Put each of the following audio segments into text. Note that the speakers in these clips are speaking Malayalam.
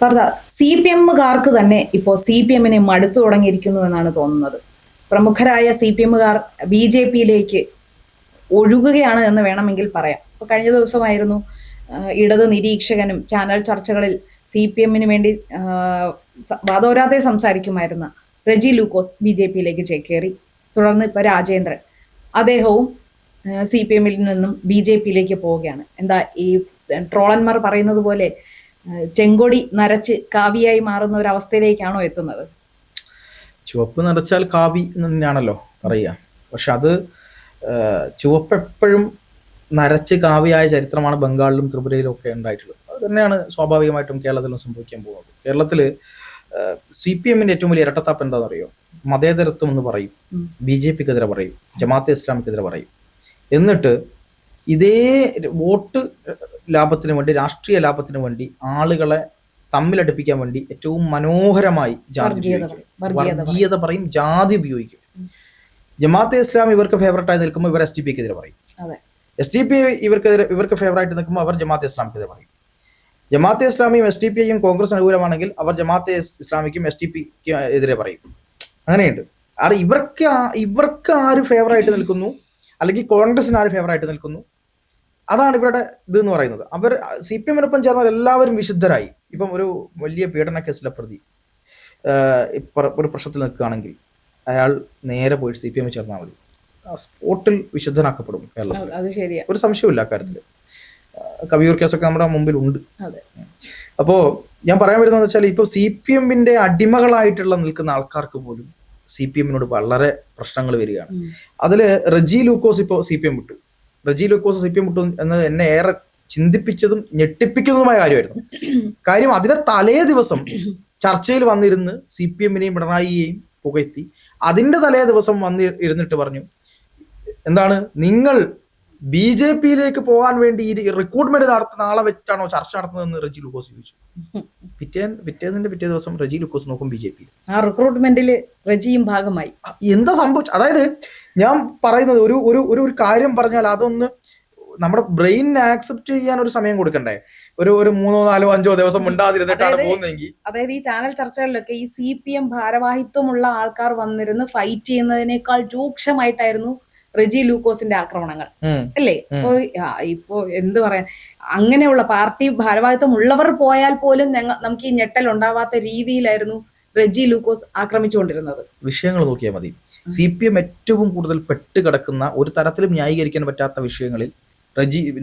പറഞ്ഞ സി പി എമ്മുകാർക്ക് തന്നെ ഇപ്പോൾ സി പി എമ്മിനെ മടുത്തു തുടങ്ങിയിരിക്കുന്നു എന്നാണ് തോന്നുന്നത്. പ്രമുഖരായ സി പി എമ്മുകാർ ബി ജെ പിയിലേക്ക് ഒഴുകുകയാണ് എന്ന് വേണമെങ്കിൽ പറയാം. ഇപ്പൊ കഴിഞ്ഞ ദിവസമായിരുന്നു ഇടത് നിരീക്ഷകനും ചാനൽ ചർച്ചകളിൽ സി പി എമ്മിന് വേണ്ടി വാദോരാതെ സംസാരിക്കുമായിരുന്ന റെജി ലൂക്കോസ് ബി ജെ പിയിലേക്ക് ചേക്കേറി. തുടർന്ന് ഇപ്പൊ രാജേന്ദ്രൻ അദ്ദേഹവും സി പി എമ്മിൽ നിന്നും ബി ജെ പിയിലേക്ക് പോവുകയാണ്. എന്താ ഈ ട്രോളന്മാർ പറയുന്നത് പോലെ ചെങ്കൊടി നരച്ച് കാവിയായി മാറുന്ന ഒരു അവസ്ഥയിലേക്കാണോ എത്തുന്നത്? ചുവപ്പ് നിറച്ചാൽ കാവി തന്നെയാണല്ലോ പറയുക. പക്ഷെ അത് ചുവപ്പ് എപ്പോഴും നരച്ച് കാവിയായ ചരിത്രമാണ് ബംഗാളിലും ത്രിപുരയിലും ഒക്കെ ഉണ്ടായിട്ടുള്ളത്. അത് തന്നെയാണ് സ്വാഭാവികമായിട്ടും കേരളത്തിലും സംഭവിക്കാൻ പോകുന്നത്. കേരളത്തിൽ സി പി എമ്മിന്റെ ഏറ്റവും വലിയ ഇരട്ടത്താപ്പ് എന്താണെന്ന് അറിയോ? മതേതരത്വം എന്ന് പറയും, ബി ജെ പിക്കെതിരെ പറയും, ജമാഅത്തെ ഇസ്ലാമിക്കെതിരെ പറയും. എന്നിട്ട് ഇതേ വോട്ട് ലാഭത്തിന് വേണ്ടി, രാഷ്ട്രീയ ലാഭത്തിന് വേണ്ടി, ആളുകളെ തമ്മിലടുപ്പിക്കാൻ വേണ്ടി ഏറ്റവും മനോഹരമായി വർഗീയത പറയും, ജാതി ഉപയോഗിക്കും. ജമാഅത്തെ ഇസ്ലാം ഇവർക്ക് ഫേവറേറ്റ് ആയി നിൽക്കുമ്പോൾ ഇവർ എസ് ഡി പിക്കെതിരെ പറയും. എസ് ഡി പി ഇവർക്ക് ഫേവറായിട്ട് നിൽക്കുമ്പോൾ അവർ ജമാഅത്തെ ഇസ്ലാമിക്കെതിരെ പറയും. ജമാഅത്തെ ഇസ്ലാമിയും എസ് ഡി പി യും കോൺഗ്രസ് അനുകൂലമാണെങ്കിൽ അവർ ജമാഅത്തെ ഇസ്ലാമിക്കും എസ് ഡി പിക്ക് എതിരെ പറയും. അങ്ങനെയുണ്ട്. അത് ഇവർക്ക് ആര് ഫേവറായിട്ട് നിൽക്കുന്നു, അല്ലെങ്കിൽ കോൺഗ്രസിന് ആര് ഫേവറായിട്ട് നിൽക്കുന്നു, അതാണ് ഇവരുടെ ഇത് എന്ന് പറയുന്നത്. അവർ സി പി എമ്മിനൊപ്പം ചേർന്നാൽ എല്ലാവരും വിശുദ്ധരായി. ഇപ്പം ഒരു വലിയ പീഡന കേസിലെ പ്രതി ഒരു പ്രശ്നത്തിൽ നിൽക്കുകയാണെങ്കിൽ അയാൾ നേരെ പോയി സി പി എമ്മിൽ ചേർന്നാൽ മതി, സ്പോട്ടിൽ വിശുദ്ധനാക്കപ്പെടും കേരളത്തിൽ. ഒരു സംശയമില്ല അക്കാര്യത്തിൽ. കവിയൂർ കേസൊക്കെ നമ്മുടെ മുമ്പിൽ ഉണ്ട്. അപ്പോൾ ഞാൻ പറയാൻ വരുന്നത് വെച്ചാൽ ഇപ്പോൾ സി പി എമ്മിന്റെ അടിമകളായിട്ടുള്ള നിൽക്കുന്ന ആൾക്കാർക്ക് പോലും സി പി എമ്മിനോട് വളരെ പ്രശ്നങ്ങൾ വരികയാണ്. അതില് റെജി ലൂക്കോസ് ഇപ്പോൾ സി പി എം വിട്ടു. റെജി ലൂക്കോസ് സി പി എം വിട്ടു എന്നത് എന്നെ ഏറെ ചിന്തിപ്പിച്ചതും ഞെട്ടിപ്പിക്കുന്നതുമായ കാര്യമായിരുന്നു. കാര്യം അതിന്റെ തലേ ദിവസം ചർച്ചയിൽ വന്നിരുന്ന് സി പി എമ്മിനെയും പിണറായിയെയും പുകഴ്ത്തി, അതിന്റെ തലേ ദിവസം ഇരുന്നിട്ട് പറഞ്ഞു, എന്താണ് നിങ്ങൾ ബി ജെ പിയിലേക്ക് പോകാൻ വേണ്ടി ഈ റിക്രൂട്ട്മെന്റ് നടത്തുന്ന ആളെ വെച്ചിട്ടാണോ ചർച്ച നടത്തുന്നതെന്ന് റെജി ലൂക്കോസ് ചോദിച്ചു. പിറ്റേ ദിവസം റെജി ലൂക്കോസ് നോക്കും ബി ജെ പി. ആ റിക്രൂട്ട്മെന്റില് റെജിയും ഭാഗമായി. എന്താ സംഭവിച്ചു? അതായത് ഞാൻ പറയുന്നത് ഒരു കാര്യം പറഞ്ഞാൽ അതൊന്ന് നമ്മുടെ ബ്രെയിനിനെ ആക്സെപ്റ്റ് ചെയ്യാൻ ഒരു സമയം കൊടുക്കണ്ടേ? ഒരു 3, 4, 5 ദിവസം മിണ്ടാതിരുന്നിട്ടാണ് പോകുന്നതെങ്കിൽ. അതായത് ഈ ചാനൽ ചർച്ചകളിലൊക്കെ ഈ സി പി എം ഭാരവാഹിത്വമുള്ള ആൾക്കാർ വന്നിരുന്ന് ഫൈറ്റ് ചെയ്യുന്നതിനേക്കാൾ രൂക്ഷമായിട്ടായിരുന്നു റെജി ലൂക്കോസിന്റെ ആക്രമണങ്ങൾ, അല്ലേ? ഇപ്പോ എന്ത് പറയാൻ, അങ്ങനെയുള്ള പാർട്ടി ഭാരവാഹിത്വം ഉള്ളവർ പോയാൽ പോലും നമുക്ക് ഈ ഞെട്ടൽ ഉണ്ടാവാത്ത രീതിയിലായിരുന്നു റെജി ലൂക്കോസ് ആക്രമിച്ചുകൊണ്ടിരുന്നത്. വിഷയങ്ങൾ നോക്കിയാൽ മതി. സി പി എം ഏറ്റവും കൂടുതൽ പെട്ടുകിടക്കുന്ന, ഒരു തരത്തിലും ന്യായീകരിക്കാൻ പറ്റാത്ത വിഷയങ്ങളിൽ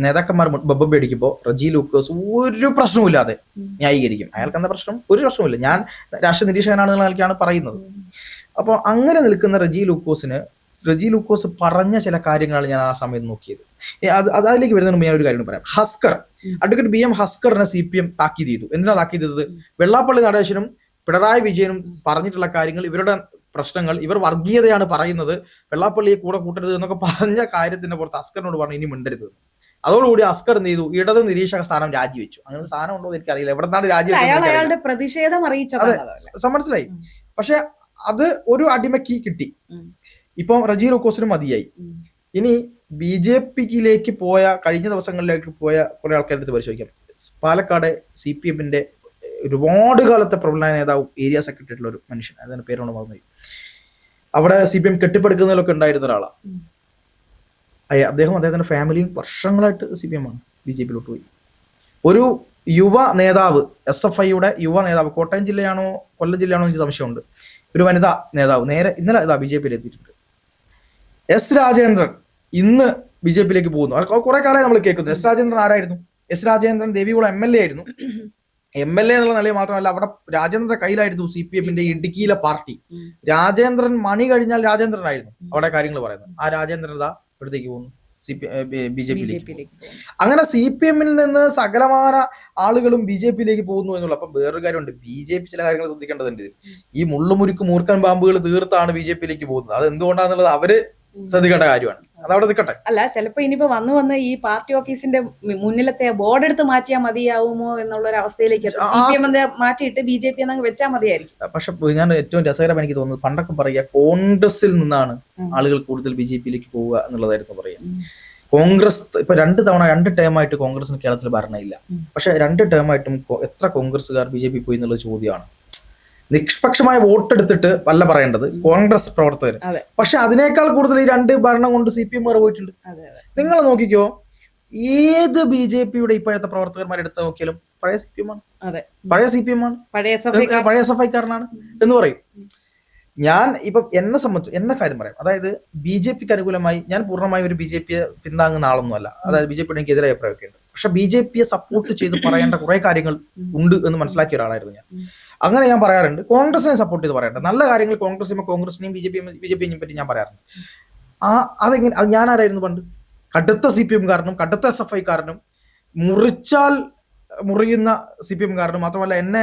നേതാക്കന്മാർ ബബ്ബ അടിക്കുമ്പോൾ റെജി ലൂക്കോസ് ഒരു പ്രശ്നവുമില്ലാതെ ന്യായീകരിക്കും. അയാൾക്ക് എന്താ പ്രശ്നം? ഒരു പ്രശ്നവുമില്ല. ഞാൻ രാഷ്ട്രീയ നിരീക്ഷകനാണെന്നുള്ള നിലയ്ക്കാണ് പറയുന്നത്. അപ്പോൾ അങ്ങനെ നിൽക്കുന്ന റെജി ലൂക്കോസ് പറഞ്ഞ ചില കാര്യങ്ങളാണ് ഞാൻ ആ സമയത്ത് നോക്കിയത്. അതിലേക്ക് വരുന്നതിന് മുമ്പ് ഞാൻ ഒരു കാര്യം പറയാം. അഡ്വക്കേറ്റ് ബി എം ഹസ്കറിനെ സി പി എം താക്കീത് ചെയ്തു. എന്തിനാ താക്കീത് ചെയ്തത്? വെള്ളാപ്പള്ളി നടേശനും പിണറായി വിജയനും പറഞ്ഞിട്ടുള്ള കാര്യങ്ങൾ, ഇവരുടെ പ്രശ്നങ്ങൾ, ഇവർ വർഗീയതയാണ് പറയുന്നത്, വെള്ളാപ്പള്ളിയെ കൂടെ കൂട്ടരുത് എന്നൊക്കെ പറഞ്ഞ കാര്യത്തിന്റെ പുറത്ത് അസ്കറിനോട് പറഞ്ഞു ഇനി മിണ്ടരുത്. അതോടുകൂടി അസ്കർ എന്ത് ചെയ്തു? ഇടത് നിരീക്ഷക സ്ഥാനം രാജിവെച്ചു. അങ്ങനെ ഒരു സ്ഥാനം ഉണ്ടോ എന്ന് എനിക്കറിയില്ല, എവിടെന്നാണ് രാജിവെച്ചത്, പ്രതിഷേധം മനസ്സിലായി. പക്ഷെ അത് ഒരു അടിമയ്ക്ക് കിട്ടി. ഇപ്പം റെജി ലൂക്കോസിനും മതിയായി. ഇനി ബി ജെ പിയിലേക്ക് പോയ, കഴിഞ്ഞ ദിവസങ്ങളിലേക്ക് പോയ കുറെ ആൾക്കാരുടെ അടുത്ത് പരിശോധിക്കാം. പാലക്കാട് സി പി എമ്മിന്റെ ഒരുപാട് കാലത്തെ പ്രബല നേതാവും ഏരിയ സെക്രട്ടറി ആയിട്ടുള്ള ഒരു മനുഷ്യൻ, അതിന്റെ പേരോട് മറന്നുപോയി, അവിടെ സി പി എം കെട്ടിപ്പടുക്കുന്നതിലൊക്കെ ഉണ്ടായിരുന്ന ഒരാളാണ് അദ്ദേഹത്തിന്റെ ഫാമിലിയും വർഷങ്ങളായിട്ട് സി പി എം ആണ്, ബി ജെ പിയിലോട്ട് പോയി. ഒരു യുവ നേതാവ്, SFIയുടെ യുവ നേതാവ്, കോട്ടയം ജില്ലയാണോ കൊല്ലം ജില്ലയാണോ എനിക്ക് സംശയമുണ്ട്, ഒരു വനിതാ നേതാവ് നേരെ ഇന്നലെ ബി ജെ പിയിൽ എത്തിയിട്ടുണ്ട്. എസ് രാജേന്ദ്രൻ ഇന്ന് ബി ജെ പിയിലേക്ക് പോകുന്നു. കുറെ കാലമായി നമ്മൾ കേൾക്കുന്നു. എസ് രാജേന്ദ്രൻ ആരായിരുന്നു? എസ് രാജേന്ദ്രൻ ദേവികുളം MLA ആയിരുന്നു. MLA എന്നുള്ള നിലയിൽ മാത്രമല്ല, അവിടെ രാജേന്ദ്രന്റെ കയ്യിലായിരുന്നു സി പി എമ്മിന്റെ ഇടുക്കിയിലെ പാർട്ടി. രാജേന്ദ്രൻ മണി കഴിഞ്ഞാൽ രാജേന്ദ്രൻ ആയിരുന്നു അവിടെ കാര്യങ്ങൾ പറയുന്നത്. ആ രാജേന്ദ്രൻ ഇവിടത്തേക്ക് പോകുന്നു, ബി ജെ പിയിലേക്ക്. അങ്ങനെ സി പി എമ്മിൽ നിന്ന് സകലമാന ആളുകളും ബി ജെ പിയിലേക്ക് പോകുന്നു എന്നുള്ള. അപ്പൊ വേറൊരു കാര്യമുണ്ട്, ബി ജെ പി ചില കാര്യങ്ങൾ ശ്രദ്ധിക്കേണ്ടതുണ്ട്. ഈ മുള്ളുമുരുക്ക് മൂർഖൻ പാമ്പുകൾ തീർത്താണ് ബി ജെ പിയിലേക്ക് പോകുന്നത്. അത് എന്തുകൊണ്ടാന്നുള്ളത് അവര് ശ്രദ്ധിക്കേണ്ട കാര്യമാണ്. അതവിടെ നിൽക്കട്ടെ. അല്ല, ചിലപ്പോ ഇനിയിപ്പോ വന്ന് ഈ പാർട്ടി ഓഫീസിന്റെ മുന്നിലത്തെ ബോർഡ് എടുത്ത് മാറ്റിയാൽ മതിയാവുമോ എന്നുള്ള ഒരു അവസ്ഥയിലേക്ക് മാറ്റിയിട്ട് ബി ജെ പി എന്നങ്ങ് വെച്ചാൽ മതിയായിരിക്കും. പക്ഷെ ഞാൻ ഏറ്റവും രസകരം എനിക്ക് തോന്നുന്നത്, പണ്ടൊക്കെ പറയുക കോൺഗ്രസിൽ നിന്നാണ് ആളുകൾ കൂടുതൽ ബി ജെ പിയിലേക്ക് പോവുക എന്നുള്ളതായിരുന്നു പറയാം. കോൺഗ്രസ് ഇപ്പൊ 2 തവണ 2 ടേമായിട്ട് കോൺഗ്രസിന് കേരളത്തിൽ ഭരണമില്ല. പക്ഷെ 2 ടേമായിട്ടും എത്ര കോൺഗ്രസ്സുകാർ BJP പോയി എന്നുള്ള ചോദ്യമാണ്. നിഷ്പക്ഷമായ വോട്ടെടുത്തിട്ട് അല്ല പറയേണ്ടത് കോൺഗ്രസ് പ്രവർത്തകർ. പക്ഷെ അതിനേക്കാൾ കൂടുതൽ ഈ 2 ഭരണം കൊണ്ട് CPM പോയിട്ടുണ്ട്. നിങ്ങൾ നോക്കിക്കോ, ഏത് BJPയുടെ ഇപ്പോഴത്തെ പ്രവർത്തകന്മാരെ എടുത്ത് നോക്കിയാലും പഴയ CPM ആണ്, പഴയ CPM ആണ്, പഴയ SFI-കാരനാണ് എന്ന് പറയും. ഞാൻ ഇപ്പം എന്നെ സംബന്ധിച്ച് എന്നെ കാര്യം പറയാം. അതായത് BJPക്ക് അനുകൂലമായി ഞാൻ പൂർണ്ണമായും ഒരു BJPയെ പിന്താങ്ങുന്ന ആളൊന്നുമല്ല. അതായത് BJPയുടെ എനിക്ക് എതിരായ അഭിപ്രായമൊക്കെ ഉണ്ട്. പക്ഷെ BJPയെ സപ്പോർട്ട് ചെയ്ത് പറയേണ്ട കുറെ കാര്യങ്ങൾ ഉണ്ട് എന്ന് മനസ്സിലാക്കിയ ഒരാളായിരുന്നു ഞാൻ. അങ്ങനെ ഞാൻ പറയാറുണ്ട്, കോൺഗ്രസിനെ സപ്പോർട്ട് ചെയ്ത് പറയണ്ട നല്ല കാര്യങ്ങൾ കോൺഗ്രസിനെയും BJPയെയും പറ്റി ഞാൻ പറയാറുണ്ട്. അതെങ്ങനെ അത് ഞാൻ ആരായിരുന്നു പണ്ട്? കടുത്ത CPM-കാരനും കടുത്ത SFI-കാരനും മുറിച്ചാൽ മുറിയുന്ന CPM-കാരനും മാത്രമല്ല എന്നെ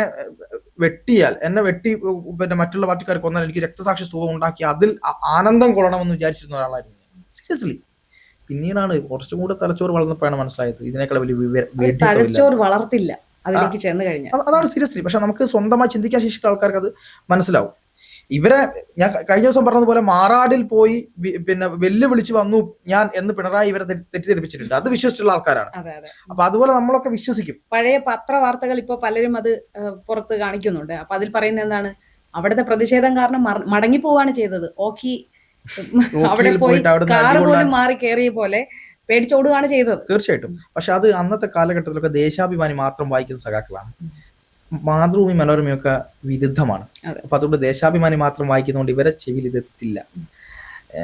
വെട്ടി പിന്നെ മറ്റുള്ള പാർട്ടിക്കാർ കൊന്നാൽ എനിക്ക് രക്തസാക്ഷി സ്തൂപം ഉണ്ടാക്കി അതിൽ ആനന്ദം കൊള്ളണമെന്ന് വിചാരിച്ചിരുന്ന ഒരാളായിരുന്നു സീരിയസ്ലി. പിന്നീടാണ് കുറച്ചും കൂടെ തലച്ചോറ് വളർന്നപ്പോഴാണ് മനസ്സിലായത് ഇതിനേക്കാൾ വലിയ തലച്ചോറ് വളർത്തില്ല അതിലേക്ക് ചെന്ന് കഴിഞ്ഞാൽ. അതാണ് സീരിയസ്ലി. പക്ഷെ നമുക്ക് സ്വന്തമായി ചിന്തിക്കാൻ ശേഷിക്കുന്ന ആൾക്കാർക്ക് അത് മനസ്സിലാവും. ഇവരെ ഞാൻ കഴിഞ്ഞ ദിവസം പറഞ്ഞതുപോലെ മാറാടിൽ പോയി പിന്നെ വെല്ലുവിളിച്ച് വന്നു ഞാൻ എന്ന് പിണറായി ഇവരെ തെറ്റിദ്ധരിപ്പിച്ചിട്ടുണ്ട്. അത് വിശ്വസിച്ചുള്ള ആൾക്കാരാണ്. അപ്പൊ അതുപോലെ നമ്മളൊക്കെ വിശ്വസിക്കും. പഴയ പത്രവാർത്തകൾ ഇപ്പൊ പലരും അത് പുറത്ത് കാണിക്കുന്നുണ്ട്. അപ്പൊ അതിൽ പറയുന്നത് എന്താണ്, അവിടുത്തെ പ്രതിഷേധം കാരണം മടങ്ങി പോവാണ് ചെയ്തത്. അവിടെ പോയി കാറ് പോലും മാറി കയറിയ പോലെ പേടിച്ചോടുകയാണ് ചെയ്തത്. തീർച്ചയായിട്ടും. പക്ഷെ അത് അന്നത്തെ കാലഘട്ടത്തിലൊക്കെ ദേശാഭിമാനി മാത്രം വായിക്കുന്ന സഖാക്കളാണ്. മാതൃഭൂമി മനോരമയൊക്കെ വിരുദ്ധമാണ്. അപ്പൊ അതുകൊണ്ട് ദേശാഭിമാനി മാത്രം വായിക്കുന്നതുകൊണ്ട് ഇവരെ ചെവിയിൽ ഇതെത്തില്ല.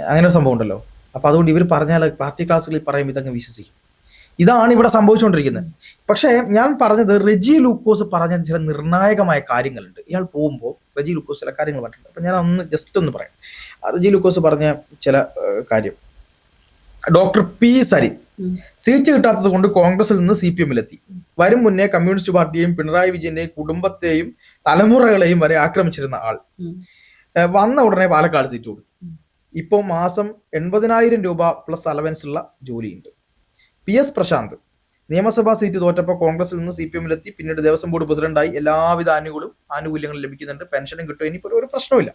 അങ്ങനെ ഒരു സംഭവം ഉണ്ടല്ലോ. അപ്പൊ അതുകൊണ്ട് ഇവർ പറഞ്ഞാൽ പാർട്ടി ക്ലാസ്സുകളിൽ പറയും ഇതങ്ങ് വിശ്വസിക്കും. ഇതാണ് ഇവിടെ സംഭവിച്ചുകൊണ്ടിരിക്കുന്നത്. പക്ഷേ ഞാൻ പറഞ്ഞത് റെജി ലൂക്കോസ് പറഞ്ഞ ചില നിർണായകമായ കാര്യങ്ങളുണ്ട്. ഇയാൾ പോകുമ്പോൾ റെജി ലൂക്കോസ് ചില കാര്യങ്ങൾ പറഞ്ഞിട്ടുണ്ട്. അപ്പൊ ഞാൻ ജസ്റ്റ് പറയാം. റെജി ലൂക്കോസ് പറഞ്ഞ ചില കാര്യം. Doctor P. സരിൻ സീറ്റ് കിട്ടാത്തത് കൊണ്ട് കോൺഗ്രസിൽ നിന്ന് CPM-ലെത്തി. വരും മുന്നേ കമ്മ്യൂണിസ്റ്റ് പാർട്ടിയെയും പിണറായി വിജയന്റെയും കുടുംബത്തെയും തലമുറകളെയും വരെ ആക്രമിച്ചിരുന്ന ആൾ വന്ന ഉടനെ പാലക്കാട് സീറ്റ് കൊടുത്തു. ഇപ്പോൾ മാസം 80,000 രൂപ പ്ലസ് അലവൻസ് ഉള്ള ജോലിയുണ്ട്. PS. പ്രശാന്ത് നിയമസഭാ സീറ്റ് തോറ്റപ്പോൾ കോൺഗ്രസിൽ നിന്ന് CPM-ലെത്തി. പിന്നീട് ദേവസ്വം ബോർഡ് പ്രസിഡന്റായി. എല്ലാവിധ ആനുകൂല്യങ്ങളും ലഭിക്കുന്നുണ്ട്. പെൻഷനും കിട്ടും. ഇനിയിപ്പോൾ ഒരു പ്രശ്നമില്ല.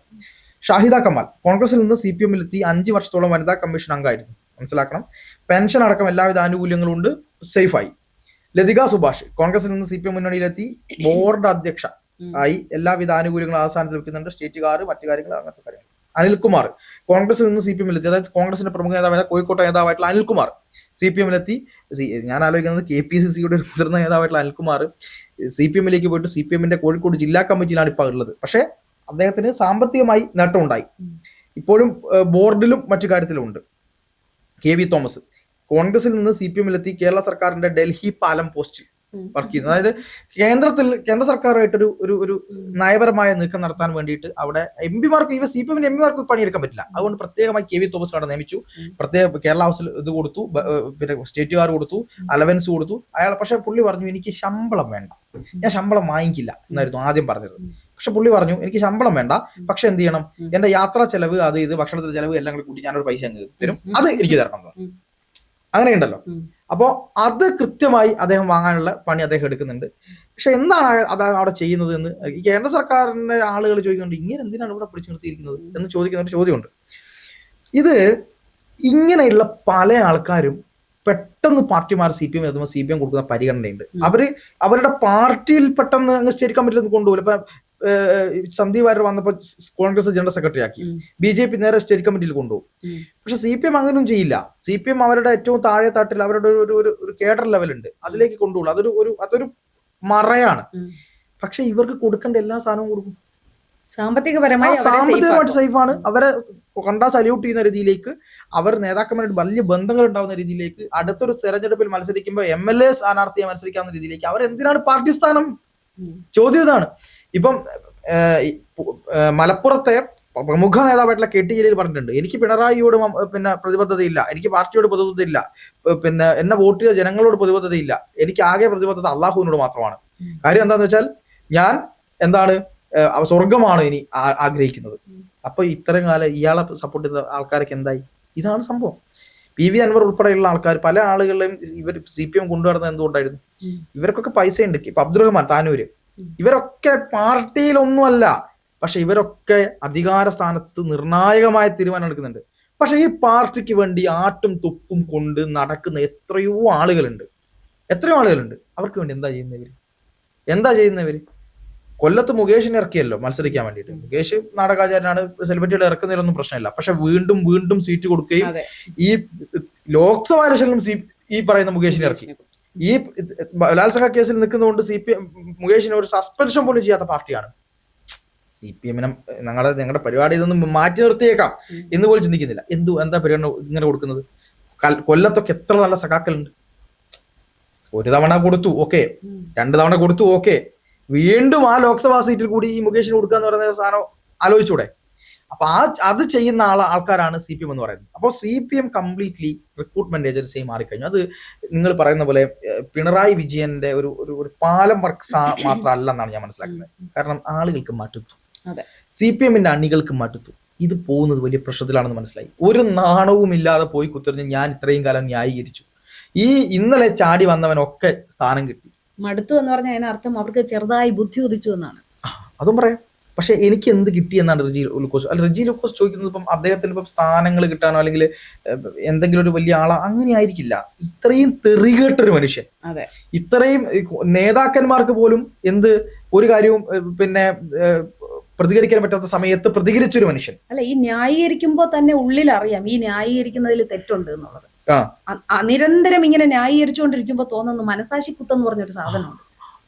ഷാഹിദ കമാൽ കോൺഗ്രസിൽ നിന്ന് CPM-ലെത്തി. 5 വർഷത്തോളം വനിതാ കമ്മീഷൻ അംഗമായിരുന്നു. മനസ്സിലാക്കണം. പെൻഷൻ അടക്കം എല്ലാവിധ ആനുകൂല്യങ്ങളും ഉണ്ട്. സേഫായി. ലതിക സുഭാഷ് കോൺഗ്രസിൽ നിന്ന് CPM മുന്നണിയിലെത്തി. ബോർഡ് അധ്യക്ഷ ആയി. എല്ലാവിധ ആനുകൂല്യങ്ങളും അവസാനത്തിൽ ലഭിക്കുന്നുണ്ട്. സ്റ്റേറ്റ് കാർ, മറ്റു കാര്യങ്ങൾ, അങ്ങനത്തെ കാര്യങ്ങൾ. അനിൽകുമാർ കോൺഗ്രസിൽ നിന്ന് CPM-ലെത്തി. അതായത് കോൺഗ്രസിന്റെ പ്രമുഖ നേതാവായ കോഴിക്കോട്ടെ നേതാവായിട്ടുള്ള അനിൽകുമാർ CPM-ലെത്തി. ഞാൻ ആലോചിക്കുന്നത് KPCC-യുടെ ഒരു മുതിർന്ന നേതാവായിട്ടുള്ള അനിൽകുമാർ CPM-ലേക്ക് പോയിട്ട് CPM-ന്റെ കോഴിക്കോട് ജില്ലാ കമ്മിറ്റിയിലാണ് ഇപ്പോൾ ഉള്ളത്. പക്ഷേ അദ്ദേഹത്തിന് സാമ്പത്തികമായി നേട്ടമുണ്ടായി. ഇപ്പോഴും ബോർഡിലും മറ്റു കാര്യത്തിലും ഉണ്ട്. KV തോമസ് കോൺഗ്രസിൽ നിന്ന് CPM-ലെത്തി. കേരള സർക്കാരിന്റെ ഡൽഹി പാലം പോസ്റ്റിൽ വർക്ക് ചെയ്യുന്നു. അതായത് കേന്ദ്ര സർക്കാരുമായിട്ടൊരു ഒരു നയപരമായ നീക്കം നടത്താൻ വേണ്ടിയിട്ട് അവിടെ MP-മാർക്ക് CPM-ന്റെ MP-മാർക്ക് പണിയെടുക്കാൻ പറ്റില്ല. അതുകൊണ്ട് പ്രത്യേകമായി KV തോമസ് അവിടെ നിയമിച്ചു. പ്രത്യേക കേരള ഹൗസിൽ ഇത് കൊടുത്തു, പിന്നെ സ്റ്റേറ്റ് കാർ കൊടുത്തു, അലവൻസ് കൊടുത്തു. അയാൾ പക്ഷെ പുള്ളി പറഞ്ഞു എനിക്ക് ശമ്പളം വേണ്ട, ഞാൻ ശമ്പളം വാങ്ങിക്കില്ല എന്നായിരുന്നു ആദ്യം പറഞ്ഞത്. പക്ഷെ പുള്ളി പറഞ്ഞു എനിക്ക് ശമ്പളം വേണ്ട, പക്ഷെ എന്ത് ചെയ്യണം, എന്റെ യാത്രാ ചെലവ്, അത് ഇത് ഭക്ഷണത്തിന്റെ ചെലവ് എല്ലാം കൂടി കൂട്ടി ഞാനൊരു പൈസ അങ്ങ് തരും, അത് എനിക്ക് തരണം. അങ്ങനെയുണ്ടല്ലോ. അപ്പോ അത് കൃത്യമായി അദ്ദേഹം വാങ്ങാനുള്ള പണി അദ്ദേഹം എടുക്കുന്നുണ്ട്. പക്ഷെ എന്താണ് അത് അവിടെ ചെയ്യുന്നത് എന്ന് ഈ കേന്ദ്ര സർക്കാരിന്റെ ആളുകൾ ചോദിക്കുന്നുണ്ട്. ഇങ്ങനെ എന്തിനാണ് ഇവിടെ പിടിച്ചു നിർത്തിയിരിക്കുന്നത് എന്ന് ചോദിക്കുന്ന ഒരു ചോദ്യമുണ്ട്. ഇത് ഇങ്ങനെയുള്ള പല ആൾക്കാരും പെട്ടെന്ന് പാർട്ടിമാർ CPM എത്തുമ്പോൾ CPM കൊടുക്കുന്ന പരിഗണനയുണ്ട്. അവരുടെ പാർട്ടിയിൽ പെട്ടെന്ന് അങ്ങ് സ്റ്റേറ്റ് കമ്മിറ്റിയിൽ കൊണ്ടുപോകില്ല. ഇപ്പൊ സന്ദീപ് വാര്യർ വന്നപ്പോൾ കോൺഗ്രസ് ജനറൽ സെക്രട്ടറി ആക്കി. BJP നേരെ സ്റ്റേറ്റ് കമ്മിറ്റിയിൽ കൊണ്ടുപോകും. പക്ഷെ CPM അങ്ങനെയും ചെയ്യില്ല. CPM അവരുടെ ഏറ്റവും താഴെ തട്ടിൽ അവരുടെ ഒരു കേഡർ ലെവലുണ്ട്, അതിലേക്ക് കൊണ്ടുപോകും. അതൊരു മറയാണ്. പക്ഷെ ഇവർക്ക് കൊടുക്കേണ്ട എല്ലാ സാധനവും കൊടുക്കും. സാമ്പത്തികമായിട്ട് സേഫാണ്. അവരെ കണ്ടാ സല്യൂട്ട് ചെയ്യുന്ന രീതിയിലേക്ക്, അവർ നേതാക്കന്മാരുടെ വലിയ ബന്ധങ്ങൾ ഉണ്ടാവുന്ന രീതിയിലേക്ക്, അടുത്തൊരു തെരഞ്ഞെടുപ്പിൽ മത്സരിക്കുമ്പോൾ MLA സ്ഥാനാർത്ഥിയെ മത്സരിക്കാവുന്ന രീതിയിലേക്ക്. അവർ എന്തിനാണ് പാർട്ടി സ്ഥാനം? ചോദ്യം ഇതാണ്. ഇപ്പം മലപ്പുറത്തെ പ്രമുഖ നേതാവായിട്ടുള്ള KT ജലീൽ പറഞ്ഞിട്ടുണ്ട്, എനിക്ക് പിണറായിയോട് പിന്നെ പ്രതിബദ്ധതയില്ല, എനിക്ക് പാർട്ടിയോട് പ്രതിബദ്ധതയില്ല, പിന്നെ എന്നെ വോട്ട് ചെയ്ത ജനങ്ങളോട് പ്രതിബദ്ധതയില്ല, എനിക്ക് ആകെ പ്രതിബദ്ധത അള്ളാഹുവിനോട് മാത്രമാണ്. കാര്യം എന്താന്ന് വെച്ചാൽ ഞാൻ സ്വർഗമാണ് ഇനി ആഗ്രഹിക്കുന്നത്. അപ്പൊ ഇത്രയും കാലം ഇയാളെ സപ്പോർട്ട് ചെയ്ത ആൾക്കാരൊക്കെ എന്തായി? ഇതാണ് സംഭവം. PV അൻവർ ഉൾപ്പെടെയുള്ള ആൾക്കാർ, പല ആളുകളെയും ഇവർ CPM കൊണ്ടുവരുന്നത് എന്തുകൊണ്ടായിരുന്നു? ഇവർക്കൊക്കെ പൈസ ഉണ്ട്. ഇപ്പൊ അബ്ദുറഹ്മാൻ താനൂര്, ഇവരൊക്കെ പാർട്ടിയിലൊന്നുമല്ല, പക്ഷെ ഇവരൊക്കെ അധികാര സ്ഥാനത്ത് നിർണായകമായ തീരുമാനം എടുക്കുന്നുണ്ട്. പക്ഷെ ഈ പാർട്ടിക്ക് വേണ്ടി ആട്ടും തുപ്പും കൊണ്ട് നടക്കുന്ന എത്രയോ ആളുകളുണ്ട്. അവർക്ക് വേണ്ടി എന്താ ചെയ്യുന്നവര്? കൊല്ലത്ത് മുകേഷിനെ ഇറക്കിയല്ലോ മത്സരിക്കാൻ വേണ്ടിയിട്ട്. മുകേഷ് നാടകാചാര്യനാണ്, സെലിബ്രിറ്റിയുടെ ഇറക്കുന്നതിലൊന്നും പ്രശ്നമില്ല. പക്ഷെ വീണ്ടും വീണ്ടും സീറ്റ് കൊടുക്കുകയും ഈ ലോക്സഭാ ഇലക്ഷനിലും ഈ പറയുന്ന മുകേഷിനെ ഇറക്കി. ഈ ബലാത്സംഗ കേസിൽ നിൽക്കുന്നതുകൊണ്ട് മുകേഷിനെ ഒരു സസ്പെൻഷൻ പോലും ചെയ്യാത്ത പാർട്ടിയാണ് CPM. ഞങ്ങളുടെ പരിപാടി ഇതൊന്നും മാറ്റി നിർത്തിയേക്കാം എന്ന് പോലും ചിന്തിക്കുന്നില്ല. എന്താ പരിഗണന ഇങ്ങനെ കൊടുക്കുന്നത്? കൊല്ലത്തൊക്കെ എത്ര നല്ല സഖാക്കളുണ്ട്. ഒരു തവണ കൊടുത്തു, ഓക്കെ. 2 തവണ കൊടുത്തു, ഓക്കെ. വീണ്ടും ആ ലോക്സഭാ സീറ്റിൽ കൂടി ഈ മുകേഷിന് കൊടുക്കുക എന്ന് പറയുന്ന സാധനം ആലോചിച്ചൂടെ? അപ്പൊ അത് ചെയ്യുന്ന ആൾക്കാരാണ് CPM എന്ന് പറയുന്നത്. അപ്പോൾ CPM കംപ്ലീറ്റ്ലി റിക്രൂട്ട്മെന്റ് ഏജൻസിയായി മാറിക്കഴിഞ്ഞു. അത് നിങ്ങൾ പറയുന്ന പോലെ പിണറായി വിജയന്റെ ഒരു പാലം വർക്ക് മാത്രമല്ല എന്നാണ് ഞാൻ മനസ്സിലാക്കുന്നത്. കാരണം ആളുകൾക്ക് മടുത്തു, CPMന്റെ അണികൾക്ക് മടുത്തു. ഇത് പോകുന്നത് വലിയ പ്രശ്നത്തിലാണെന്ന് മനസ്സിലായി. ഒരു നാണവും ഇല്ലാതെ പോയി കുത്തിറിഞ്ഞ് ഞാൻ ഇത്രയും കാലം ന്യായീകരിച്ചു. ഈ ഇന്നലെ ചാടി വന്നവനൊക്കെ സ്ഥാനം കിട്ടി. മടുത്തു എന്ന് പറഞ്ഞാൽ അതിനർത്ഥം അവർക്ക് ചെറുതായി ബുദ്ധി ഉദിച്ചു എന്നാണ്. അതും പറയാം. പക്ഷെ എനിക്ക് എന്ത് കിട്ടി എന്നാണ് റെജി ലൂക്കോസ് ചോദിക്കുന്നത്. ഇപ്പം അദ്ദേഹത്തിന് ഇപ്പം സ്ഥാനങ്ങൾ കിട്ടാനോ അല്ലെങ്കിൽ എന്തെങ്കിലും ഒരു വലിയ ആളോ അങ്ങനെ ആയിരിക്കില്ല. ഇത്രയും തെറികേട്ടൊരു മനുഷ്യൻ, ഇത്രയും നേതാക്കന്മാർക്ക് പോലും ഒരു കാര്യവും പിന്നെ പ്രതികരിക്കാൻ പറ്റാത്ത സമയത്ത് പ്രതികരിച്ചൊരു മനുഷ്യൻ. അല്ല, ഈ ന്യായീകരിക്കുമ്പോ തന്നെ ഉള്ളിൽ അറിയാം ഈ ന്യായീകരിക്കുന്നതിൽ തെറ്റുണ്ട് എന്നുള്ളത്. നിരന്തരം ഇങ്ങനെ ന്യായീകരിച്ചുകൊണ്ടിരിക്കുമ്പോ തോന്നുന്നു മനസാക്ഷി കുത്തെന്ന് പറഞ്ഞൊരു സാധനമുണ്ട്.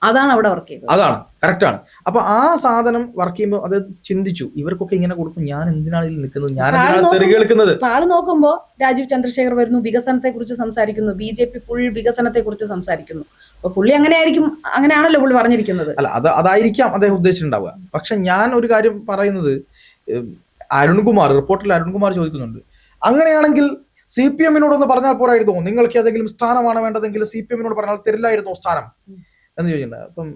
അതാണ് അവിടെ വർക്ക് ചെയ്തത്. അതാണ് കറക്റ്റാണ്. അപ്പൊ ആ സാധനം വർക്ക് ചെയ്യുമ്പോൾ അത് ചിന്തിച്ചു, ഇവർക്കൊക്കെ ഇങ്ങനെ കൊടുക്കും, ഞാൻ എന്തിനാണ് ഇതിൽ നിൽക്കുന്നത്, ഞാൻ കേൾക്കുന്നത്. ആള് നോക്കുമ്പോ രാജീവ് ചന്ദ്രശേഖർ വരുന്നു, വികസനത്തെ കുറിച്ച് സംസാരിക്കുന്നു, BJP ഫുൾ വികസനത്തെ കുറിച്ച് സംസാരിക്കുന്നു. അപ്പൊ പുള്ളി അങ്ങനെയാണല്ലോ പുള്ളി പറഞ്ഞിരിക്കുന്നത്. അല്ല, അതായിരിക്കാം അദ്ദേഹം ഉദ്ദേശിച്ചിട്ടുണ്ടാവുക. പക്ഷെ ഞാൻ ഒരു കാര്യം പറയുന്നത്, റിപ്പോർട്ടിൽ അരുൺകുമാർ ചോദിക്കുന്നുണ്ട്, അങ്ങനെയാണെങ്കിൽ CPMനോടൊന്ന് പറഞ്ഞാൽ പോരായിരുന്നോ? നിങ്ങൾക്ക് ഏതെങ്കിലും സ്ഥാനമാണ് വേണ്ടതെങ്കിൽ CPMനോട് പറഞ്ഞാൽ തരില്ലായിരുന്നോ സ്ഥാനം എന്ന് ചോദിച്ചിട്ടുണ്ട്. അപ്പം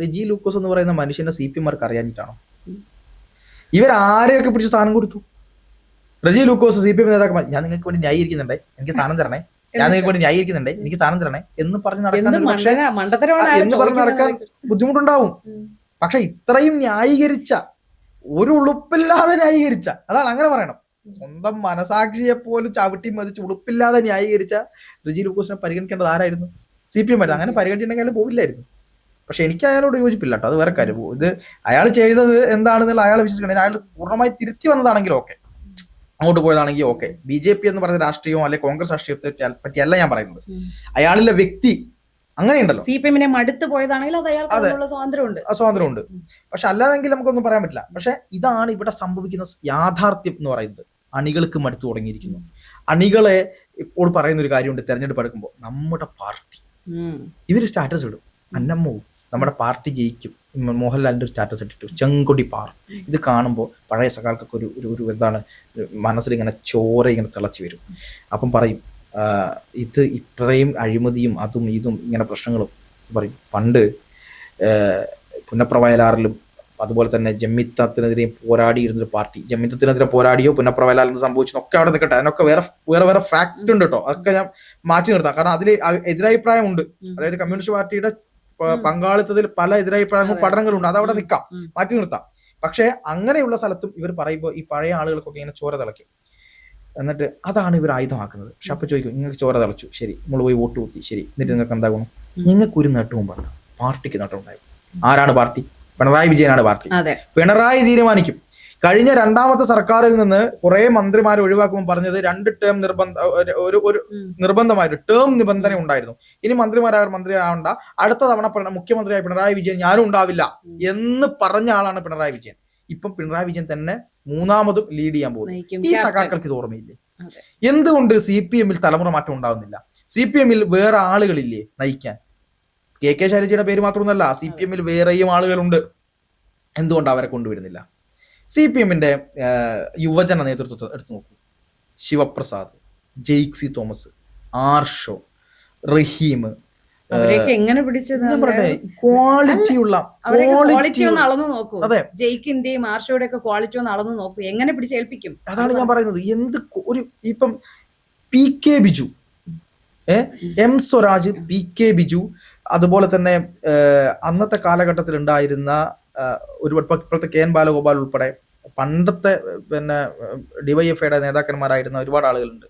റെജി ലൂക്കോസ് എന്ന് പറയുന്ന മനുഷ്യന്റെ CPMമാർക്ക് അറിയാഞ്ഞിട്ടാണോ? ഇവരാരെയൊക്കെ പിടിച്ച് സ്ഥാനം കൊടുത്തു? റെജി ലൂക്കോസ് CPM നേതാക്കന്മാർ, ഞാൻ നിങ്ങൾക്ക് വേണ്ടി ന്യായീകരിക്കുന്നുണ്ടേ, എനിക്ക് സ്ഥാനം തരണേ, ഞാൻ നിങ്ങൾക്ക് വേണ്ടി ന്യായീകരിക്കുന്നുണ്ടേ, എനിക്ക് സ്ഥാനം തരണേ എന്ന് പറഞ്ഞ് നടക്കാൻ ബുദ്ധിമുട്ടുണ്ടാവും. പക്ഷെ ഇത്രയും ന്യായീകരിച്ച, ഒരു ഉളുപ്പില്ലാതെ ന്യായീകരിച്ച, അതാണ് അങ്ങനെ പറയണം, സ്വന്തം മനസാക്ഷിയെ പോലും ചവിട്ടി മതിച്ച് ഉളുപ്പില്ലാതെ ന്യായീകരിച്ച റെജി ലൂക്കോസിനെ പരിഗണിക്കേണ്ടത് ആരായിരുന്നു? CPM ആയിരുന്നു. അങ്ങനെ പരിഗണിച്ചിട്ടുണ്ടെങ്കിൽ അയാൾ പോവില്ലായിരുന്നു. പക്ഷെ എനിക്ക് അയാളോട് യോജിപ്പില്ല കേട്ടോ, അത് വേറെ കാര്യം. ഇത് അയാൾ ചെയ്തത് എന്താണെന്നുള്ള അയാൾ വിശ്വസിക്കണം. അയാൾ പൂർണ്ണമായി തിരുത്തി വന്നതാണെങ്കിൽ ഓക്കെ, അങ്ങോട്ട് പോയതാണെങ്കിൽ ഓക്കെ. BJP എന്ന് പറയുന്ന രാഷ്ട്രീയമോ അല്ലെങ്കിൽ കോൺഗ്രസ് രാഷ്ട്രീയത്തെ പറ്റിയല്ല ഞാൻ പറയുന്നത്. അയാളിലെ വ്യക്തി അങ്ങനെയുണ്ടല്ലോ. CPMനെ മടുത്ത് പോയതാണെങ്കിൽ സ്വാതന്ത്ര്യമുണ്ട്. പക്ഷെ അല്ലാതെങ്കിൽ നമുക്കൊന്നും പറയാൻ പറ്റില്ല. പക്ഷെ ഇതാണ് ഇവിടെ സംഭവിക്കുന്ന യാഥാർത്ഥ്യം എന്ന് പറയുന്നത്. അണികൾക്ക് മടുത്തു തുടങ്ങിയിരിക്കുന്നു. അണികളെ ഇപ്പോൾ പറയുന്ന ഒരു കാര്യമുണ്ട്, തെരഞ്ഞെടുപ്പ് എടുക്കുമ്പോൾ നമ്മുടെ പാർട്ടി ഇവര് സ്റ്റാറ്റസ് ഇടും, അന്നമ്മോ നമ്മുടെ പാർട്ടി ജയിക്കും, മോഹൻലാലിന്റെ ഒരു സ്റ്റാറ്റസ് ഇട്ടിട്ടു, ചെങ്കൊടി പാർ. ഇത് കാണുമ്പോൾ പഴയ സഖാക്കൾക്ക് ഒരു എന്താണ് മനസ്സിൽ ഇങ്ങനെ ചോര ഇങ്ങനെ തിളച്ചു വരും. അപ്പം പറയും, ഇത് ഇത്രയും അഴിമതിയും അതും ഇതും ഇങ്ങനെ പ്രശ്നങ്ങളും പറയും. പണ്ട് പുന്നപ്രവയലാറിലും അതുപോലെ തന്നെ ജമ്മിത്തത്തിനെതിരെയും പോരാടിയിരുന്നൊരു പാർട്ടി, ജമ്മിത്തത്തിനെതിരെ പോരാടിയോ പുന്നപ്രവയലാറിന് സംഭവിച്ചൊക്കെ അവിടെ നിൽക്കട്ടെ, അതിനൊക്കെ വേറെ ഫാക്ട് ഉണ്ട് കേട്ടോ, അതൊക്കെ ഞാൻ മാറ്റി നിർത്താം. കാരണം അതിൽ എതിരഭിപ്രായം ഉണ്ട്. അതായത് കമ്മ്യൂണിസ്റ്റ് പാർട്ടിയുടെ പങ്കാളിത്തത്തിൽ പല എതിരഭിപ്രായങ്ങളും പഠനങ്ങളുണ്ട്, അതവിടെ നിൽക്കാം, മാറ്റി നിർത്താം. പക്ഷെ അങ്ങനെയുള്ള സ്ഥലത്തും ഇവർ പറയുമ്പോൾ ഈ പഴയ ആളുകൾക്കൊക്കെ ഇങ്ങനെ ചോര തിളയ്ക്കും. എന്നിട്ട് അതാണ് ഇവർ ആയുധമാക്കുന്നത്. പക്ഷെ അപ്പൊ ചോദിക്കും, നിങ്ങൾക്ക് ചോര തിളച്ചു, ശരി, നമ്മൾ പോയി വോട്ട് കുത്തി, ശരി, എന്നിട്ട് നിങ്ങൾക്ക് എന്താ ഗുണം? നിങ്ങൾക്ക് ഒരു നേട്ടവും പറഞ്ഞു, പാർട്ടിക്ക് നേട്ടം ഉണ്ടായി. ആരാണ് പാർട്ടി? പിണറായി വിജയനാണ് പാർട്ടി. പിണറായി തീരുമാനിക്കും. കഴിഞ്ഞ 2ാമത്തെ സർക്കാരിൽ നിന്ന് കുറെ മന്ത്രിമാരെ ഒഴിവാക്കുമ്പോൾ പറഞ്ഞത് 2 ടേം നിർബന്ധമായിട്ട് ടേം നിബന്ധന ഉണ്ടായിരുന്നു. ഇനി മന്ത്രിയാവണ്ട, അടുത്ത തവണ മുഖ്യമന്ത്രിയായ പിണറായി വിജയൻ ഞാനും ഉണ്ടാവില്ല എന്ന് പറഞ്ഞ ആളാണ് പിണറായി വിജയൻ. ഇപ്പം പിണറായി വിജയൻ തന്നെ 3ാമതും ലീഡ് ചെയ്യാൻ പോകുന്നു. ഈ സഖാക്കൾക്ക് ഇത് ഓർമ്മയില്ലേ? എന്തുകൊണ്ട് CPMൽ തലമുറ മാറ്റം ഉണ്ടാവുന്നില്ല? CPMൽ വേറെ ആളുകളില്ലേ നയിക്കാൻ? KK ശൈലജയുടെ പേര് മാത്രമൊന്നുമല്ല, CPMൽ വേറെയും ആളുകളുണ്ട്. എന്തുകൊണ്ട് അവരെ കൊണ്ടുവരുന്നില്ല? CPMന്റെ യുവജന നേതൃത്വത്തെ എടുത്തു നോക്കൂ. ശിവപ്രസാദ്, ജെയ്ക്സി തോമസ്, ആർഷോ, റഹീം, എങ്ങനെ പിടിച്ചത്? ക്വാളിറ്റി ഒന്ന് അളന്നു നോക്കൂ. ജെയ്ക്കിന്റെയും ആർഷോയുടെ ഒക്കെ ക്വാളിറ്റി ഒന്ന് അളന്നു നോക്കൂ, എങ്ങനെ പിടിച്ചേൽപ്പിക്കും? അതാണ് ഞാൻ പറയുന്നത്. ഇപ്പം PK Biju, M Swaraj, PK Biju, അതുപോലെ തന്നെ അന്നത്തെ കാലഘട്ടത്തിൽ ഉണ്ടായിരുന്ന ഇപ്പോഴത്തെ KN ബാലഗോപാൽ ഉൾപ്പെടെ പണ്ടത്തെ പിന്നെ ഡിവൈഎഫ്ഐയുടെ നേതാക്കന്മാരായിരുന്ന ഒരുപാട് ആളുകളുണ്ട്.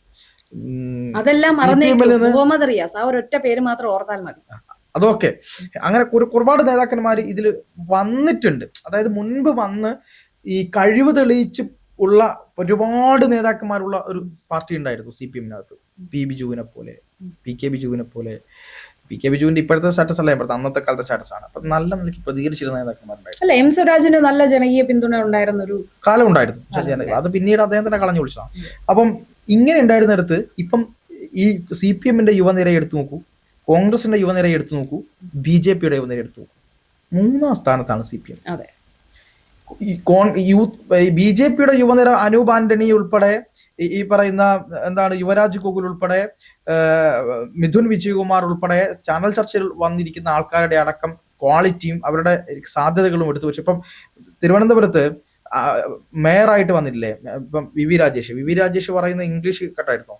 അതെല്ലാം CPM-ൽ നിന്ന് മുഹമ്മദ് റിയാസ്, ആ ഒരൊറ്റ പേര് മാത്രം ഓർത്താൽ മതി. അതൊക്കെ അങ്ങനെ ഒരുപാട് നേതാക്കന്മാർ ഇതിൽ വന്നിട്ടുണ്ട്. അതായത് മുൻപ് വന്ന് ഈ കഴിവ് തെളിയിച്ച് ഉള്ള ഒരുപാട് നേതാക്കന്മാരുള്ള ഒരു പാർട്ടി ഉണ്ടായിരുന്നു CPM-നകത്ത്. ബിജുവിനെ പോലെ, PK ബിജുവിനെ പോലെ. PK ബിജുവിന്റെ ഇപ്പോഴത്തെ സ്റ്റാറ്റസ് അല്ല, ഇപ്പോഴത്തെ അന്നത്തെ കാലത്തെ സ്റ്റാറ്റസ് ആണ്. അപ്പൊ നല്ല നിലയ്ക്ക് പ്രതികരിച്ചിരുന്ന നേതാക്കന്മാരുണ്ടായിരുന്നു. അല്ല, M സ്വരാജിന് നല്ല ജനകീയ പിന്തുണ ഉണ്ടായിരുന്ന ഒരു കാലം ഉണ്ടായിരുന്നു. അത് പിന്നീട് അദ്ദേഹം തന്നെ കളഞ്ഞു വിളിച്ചതാണ്. അപ്പം ഇങ്ങനെ ഉണ്ടായിരുന്നിടത്ത് ഇപ്പം ഈ CPM-ന്റെ യുവനിരയെ എടുത്തു നോക്കൂ, കോൺഗ്രസിന്റെ യുവനിരയെ എടുത്തു നോക്കൂ, BJP-യുടെ യുവനിര എടുത്തു നോക്കൂ. 3-ാം സ്ഥാനത്താണ് CPM. അതെ. BJP-യുടെ യുവനിര അനൂപ് ആന്റണി ഉൾപ്പെടെ, ഈ പറയുന്ന എന്താണ് യുവരാജ് ഗോകുൽ ഉൾപ്പെടെ, മിഥുൻ വിജയകുമാർ ഉൾപ്പെടെ ചാനൽ ചർച്ചയിൽ വന്നിരിക്കുന്ന ആൾക്കാരുടെ അടക്കം ക്വാളിറ്റിയും അവരുടെ സാധ്യതകളും എടുത്തു വെച്ചു. ഇപ്പം തിരുവനന്തപുരത്ത് മേയറായിട്ട് വന്നിട്ടില്ലേ ഇപ്പം വി രാജേഷ് പറയുന്ന ഇംഗ്ലീഷ് കട്ടായിരുന്നോ?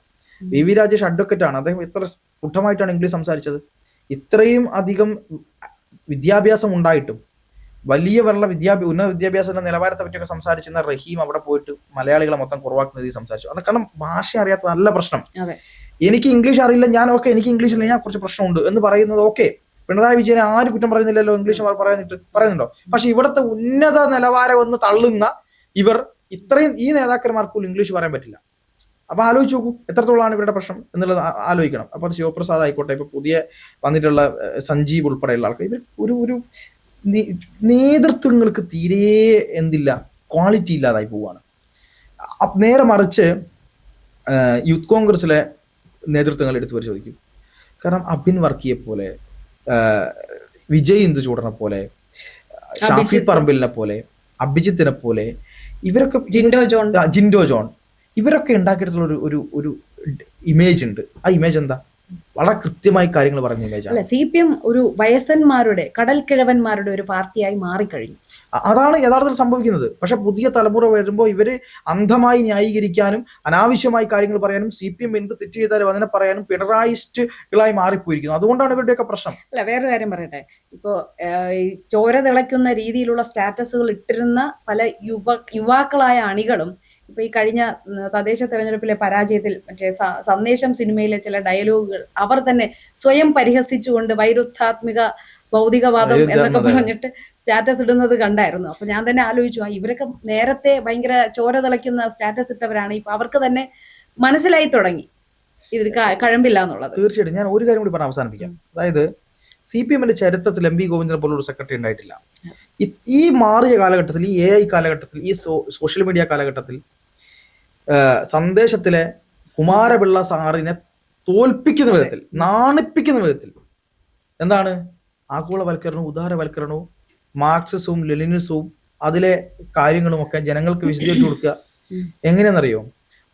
വി രാജേഷ് അഡ്വക്കേറ്റ് ആണ്. അദ്ദേഹം എത്ര സ്ഫുടമായിട്ടാണ് ഇംഗ്ലീഷ് സംസാരിച്ചത്. ഇത്രയും അധികം വിദ്യാഭ്യാസം ഉണ്ടായിട്ടും, വലിയ ഉന്നത വിദ്യാഭ്യാസത്തിന്റെ നിലവാരത്തെ പറ്റിയൊക്കെ സംസാരിച്ചിരുന്ന റഹീം അവിടെ പോയിട്ട് മലയാളികളെ മൊത്തം കുറവാക്കുന്ന രീതിയിൽ സംസാരിച്ചു. അത് കാരണം ഭാഷ അറിയാത്ത നല്ല പ്രശ്നം. എനിക്ക് ഇംഗ്ലീഷ് അറിയില്ല, എനിക്ക് ഇംഗ്ലീഷ് ഇല്ല, ഞാൻ കുറച്ച് പ്രശ്നമുണ്ട് എന്ന് പറയുന്നത് ഓക്കെ. പിണറായി വിജയനെ ആരും കുറ്റം പറയുന്നില്ലല്ലോ, ഇംഗ്ലീഷ് പറയുന്നുണ്ടോ? പക്ഷെ ഇവിടുത്തെ ഉന്നത നിലവാരം ഒന്ന് തള്ളുന്ന ഇവർ ഇത്രയും ഈ നേതാക്കന്മാർക്കും ഇംഗ്ലീഷ് പറയാൻ പറ്റില്ല. അപ്പൊ ആലോചിച്ച് നോക്കൂ എത്രത്തോളമാണ് ഇവരുടെ പ്രശ്നം എന്നുള്ളത് ആലോചിക്കണം. അപ്പൊ അത് ശിവപ്രസാദ് ആയിക്കോട്ടെ, ഇപ്പൊ പുതിയ വന്നിട്ടുള്ള സഞ്ജീവ് ഉൾപ്പെടെയുള്ള ആൾക്കാർ, ഇവർ ഒരു നേതൃത്വങ്ങൾക്ക് തീരെ ക്വാളിറ്റി ഇല്ലാതായി പോവാണ്. നേരെ മറിച്ച് യൂത്ത് കോൺഗ്രസിലെ നേതൃത്വങ്ങൾ എടുത്തു പരിശോധിക്കും. കാരണം അബിൻ വർക്കിയെ പോലെ, വിജയ് ഇന്ദുചൂടനെ പോലെ, ഷാഫി പറമ്പിലിനെ പോലെ, അഭിജിത്തിനെ പോലെ, ഇവരൊക്കെ ജിൻഡോ ജോൺ ഇവരൊക്കെ ഉണ്ടാക്കിയിട്ടുള്ള ഒരു ഇമേജ് ഉണ്ട്. ആ ഇമേജ് എന്താ? വളരെ കൃത്യമായി കാര്യങ്ങൾ പറഞ്ഞ ഇമേജ് ആണ്. CPM ഒരു വയസ്സന്മാരുടെ, കടൽക്കിഴവന്മാരുടെ ഒരു പാർട്ടിയായി മാറിക്കഴിഞ്ഞു. അതാണ് യഥാർത്ഥത്തിൽ സംഭവിക്കുന്നത്. പക്ഷെ പുതിയ തലമുറ വരുമ്പോൾ ഇവര് അന്ധമായി ന്യായീകരിക്കാനും അനാവശ്യമായി കാര്യങ്ങൾ പറയാനും, CPM എന്ത് തെറ്റ് ചെയ്താലും അതിനെ പറയാനും പിണറായിസ്റ്റുകളായി മാറിപ്പോയിരിക്കുന്നു. അതുകൊണ്ടാണ് ഇവരുടെയൊക്കെ പ്രശ്നം. അല്ല, വേറൊരു കാര്യം പറയട്ടെ. ഇപ്പോ ചോര തിളയ്ക്കുന്ന രീതിയിലുള്ള സ്റ്റാറ്റസുകൾ ഇട്ടിരുന്ന പല യുവാക്കളായ അണികളും ഇപ്പൊ ഈ കഴിഞ്ഞ തദ്ദേശ തെരഞ്ഞെടുപ്പിലെ പരാജയത്തിൽ മറ്റേ സന്ദേശം സിനിമയിലെ ചില ഡയലോഗുകൾ അവർ തന്നെ സ്വയം പരിഹസിച്ചുകൊണ്ട് വൈരുദ്ധാത്മിക ഭൗതികവാദം എന്നൊക്കെ പറഞ്ഞിട്ട് സ്റ്റാറ്റസ് ഇടുന്നത് കണ്ടായിരുന്നു. അപ്പൊ ഞാൻ തന്നെ ആലോചിച്ചു, ഇവരൊക്കെ നേരത്തെ ഭയങ്കര ചോര തിളയ്ക്കുന്ന സ്റ്റാറ്റസ് ഇട്ടവരാണ്. ഇപ്പൊ അവർക്ക് തന്നെ മനസ്സിലായി തുടങ്ങി ഇതിൽ കഴമ്പില്ല എന്നുള്ളത്. തീർച്ചയായിട്ടും. ഞാൻ ഒരു കാര്യം കൂടി പറഞ്ഞ് അവസാനിപ്പിക്കാം. അതായത് CPM-ന്റെ ചരിത്രത്തിൽ MV ഗോവിന്ദനെ പോലുള്ള സെക്രട്ടറി ഉണ്ടായിട്ടില്ല. ഈ മാറിയ കാലഘട്ടത്തിൽ, ഈ AI കാലഘട്ടത്തിൽ, ഈ സോഷ്യൽ മീഡിയ കാലഘട്ടത്തിൽ സന്ദേശത്തിലെ കുമാരപിള്ള സാറിനെ തോൽപ്പിക്കുന്ന വിധത്തിൽ, നാണിപ്പിക്കുന്ന വിധത്തിൽ എന്താണ് ആഗോളവൽക്കരണവും ഉദാരവൽക്കരണവും മാർക്സിസവും ലെനിനിസവും അതിലെ കാര്യങ്ങളും ഒക്കെ ജനങ്ങൾക്ക് വിശദീകരിച്ചു കൊടുക്കുക. എങ്ങനെയാണെന്നറിയോ?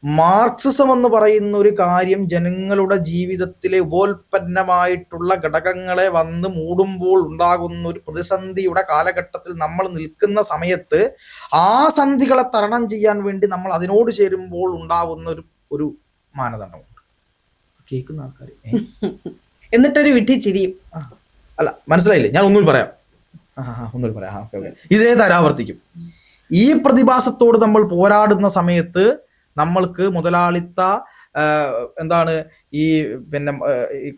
മാർക്സിസം എന്ന് പറയുന്ന ഒരു കാര്യം ജനങ്ങളുടെ ജീവിതത്തിലെ ഉപോൽപ്പന്നമായിട്ടുള്ള ഘടകങ്ങളെ വന്ന് മൂടുമ്പോൾ ഉണ്ടാകുന്ന ഒരു പ്രതിസന്ധിയുടെ കാലഘട്ടത്തിൽ നമ്മൾ നിൽക്കുന്ന സമയത്ത് ആ സന്ധികളെ തരണം ചെയ്യാൻ വേണ്ടി നമ്മൾ അതിനോട് ചേരുമ്പോൾ ഉണ്ടാകുന്ന ഒരു മാനദണ്ഡമുണ്ട്. കേൾക്കുന്ന ആൾക്കാർ എന്നിട്ടൊരു വിട്ടിച്ചിരിയും. അല്ല, മനസ്സിലായില്ലേ? ഞാൻ ഒന്നുകൂടി പറയാം. ഇതേ തരാവർത്തിക്കും. ഈ പ്രതിഭാസത്തോട് നമ്മൾ പോരാടുന്ന സമയത്ത് നമ്മൾക്ക് മുതലാളിത്ത ഈ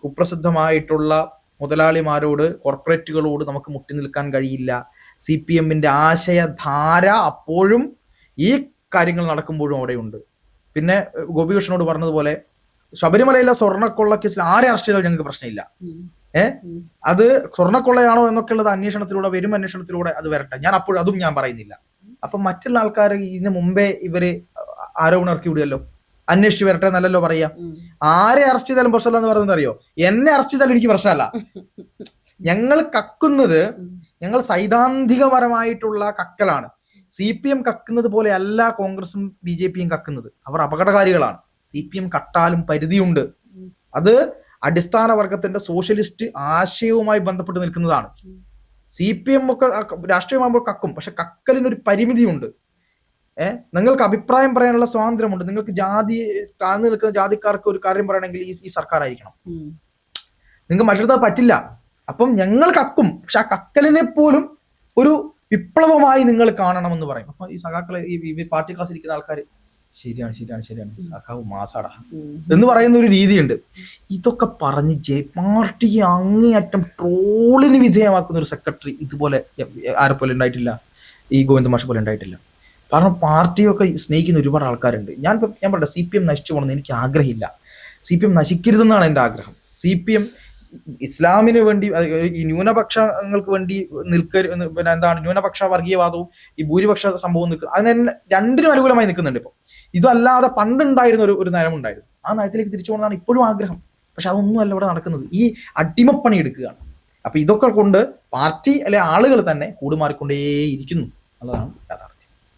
കുപ്രസിദ്ധമായിട്ടുള്ള മുതലാളിമാരോട്, കോർപ്പറേറ്റുകളോട് നമുക്ക് മുട്ടി നിൽക്കാൻ കഴിയില്ല. CPM-ന്റെ ആശയധാര അപ്പോഴും ഈ കാര്യങ്ങൾ നടക്കുമ്പോഴും അവിടെയുണ്ട്. പിന്നെ ഗോപികൃഷ്ണനോട് പറഞ്ഞതുപോലെ ശബരിമലയിലെ സ്വർണ്ണക്കൊള്ള കേസിൽ ആരെ അറസ്റ്റ് ചെയ്താൽ ഞങ്ങൾക്ക് പ്രശ്നമില്ല. അത് സ്വർണ്ണക്കൊള്ളയാണോ എന്നൊക്കെയുള്ളത് വരും അന്വേഷണത്തിലൂടെ അത് വരട്ടെ. അതും ഞാൻ പറയുന്നില്ല. അപ്പൊ മറ്റുള്ള ആൾക്കാർ ഇതിന് മുമ്പേ ഇവര് ആരോപണം ഇറക്കി വിടുകയല്ലോ, അന്വേഷിച്ച് വരട്ടെ എന്നല്ലല്ലോ പറയാ. ആരെ അറസ്റ്റ് ചെയ്താലും പ്രശ്നമല്ല എന്ന് പറയുന്നത് അറിയോ? എന്നെ അറസ്റ്റ് ചെയ്താലും എനിക്ക് പ്രശ്നമല്ല. ഞങ്ങൾ കക്കുന്നത്, ഞങ്ങൾ സൈദ്ധാന്തികപരമായിട്ടുള്ള കക്കലാണ്. CPM കക്കുന്നത് പോലെ അല്ല കോൺഗ്രസും BJP-യും കക്കുന്നത്. അവർ അപകടകാരികളാണ്. CPM കട്ടാലും പരിധിയുണ്ട്. അത് അടിസ്ഥാന വർഗത്തിന്റെ സോഷ്യലിസ്റ്റ് ആശയവുമായി ബന്ധപ്പെട്ട് നിൽക്കുന്നതാണ്. CPM ഒക്കെ രാഷ്ട്രീയമാകുമ്പോൾ കക്കും, പക്ഷെ കക്കലിനൊരു പരിമിതിയുണ്ട്. നിങ്ങൾക്ക് അഭിപ്രായം പറയാനുള്ള സ്വാതന്ത്ര്യമുണ്ട്. നിങ്ങൾക്ക് താഴ്ന്നു നിൽക്കുന്ന ജാതിക്കാർക്ക് ഒരു കാര്യം പറയണമെങ്കിൽ ഈ സർക്കാർ ആയിരിക്കണം. നിങ്ങൾക്ക് മറ്റൊരു പറ്റില്ല. അപ്പം ഞങ്ങൾ കക്കും, പക്ഷെ ആ കക്കലിനെ പോലും ഒരു വിപ്ലവമായി നിങ്ങൾ കാണണമെന്ന് പറയും. അപ്പൊ ഈ സഖാക്കളെ ഈ പാർട്ടി ക്ലാസ് ഇരിക്കുന്ന ആൾക്കാർ ശരിയാണ് സഖാവ് മാസാടാ എന്ന് പറയുന്ന ഒരു രീതിയുണ്ട്. ഇതൊക്കെ പറഞ്ഞ് പാർട്ടിയെ അങ്ങേയറ്റം ട്രോളിന് വിധേയമാക്കുന്ന ഒരു സെക്രട്ടറി ഇതുപോലെ ആരെപ്പോലെ ഉണ്ടായിട്ടില്ല, ഈ ഗോവിന്ദ മാഷ് പോലെ ഉണ്ടായിട്ടില്ല. കാരണം പാർട്ടിയൊക്കെ സ്നേഹിക്കുന്ന ഒരുപാട് ആൾക്കാരുണ്ട്. ഞാൻ പറയട്ടെ, CPM നശിച്ചു പോകണമെന്ന് എനിക്ക് ആഗ്രഹമില്ല. CPM നശിക്കരുതെന്നാണ് എൻ്റെ ആഗ്രഹം. CPM ഇസ്ലാമിന് വേണ്ടി, ഈ ന്യൂനപക്ഷങ്ങൾക്ക് വേണ്ടി പിന്നെ എന്താണ് ന്യൂനപക്ഷ വർഗീയവാദവും ഈ ഭൂരിപക്ഷ സംഭവം അതിന് രണ്ടിനും അനുകൂലമായി നിൽക്കുന്നുണ്ട്. ഇപ്പോൾ ഇതല്ലാതെ പണ്ടുണ്ടായിരുന്ന ഒരു നയമുണ്ടായിരുന്നു. ആ നയത്തിലേക്ക് തിരിച്ചു പോകണമെന്നാണ് ഇപ്പോഴും ആഗ്രഹം. പക്ഷെ അതൊന്നുമല്ല ഇവിടെ നടക്കുന്നത്. ഈ അടിമപ്പണി എടുക്കുകയാണ്. അപ്പൊ ഇതൊക്കെ കൊണ്ട് പാർട്ടി അല്ലെ ആളുകൾ തന്നെ കൂടുമാറിക്കൊണ്ടേയിരിക്കുന്നു എന്നുള്ളതാണ് യാഥാർത്ഥ്യം.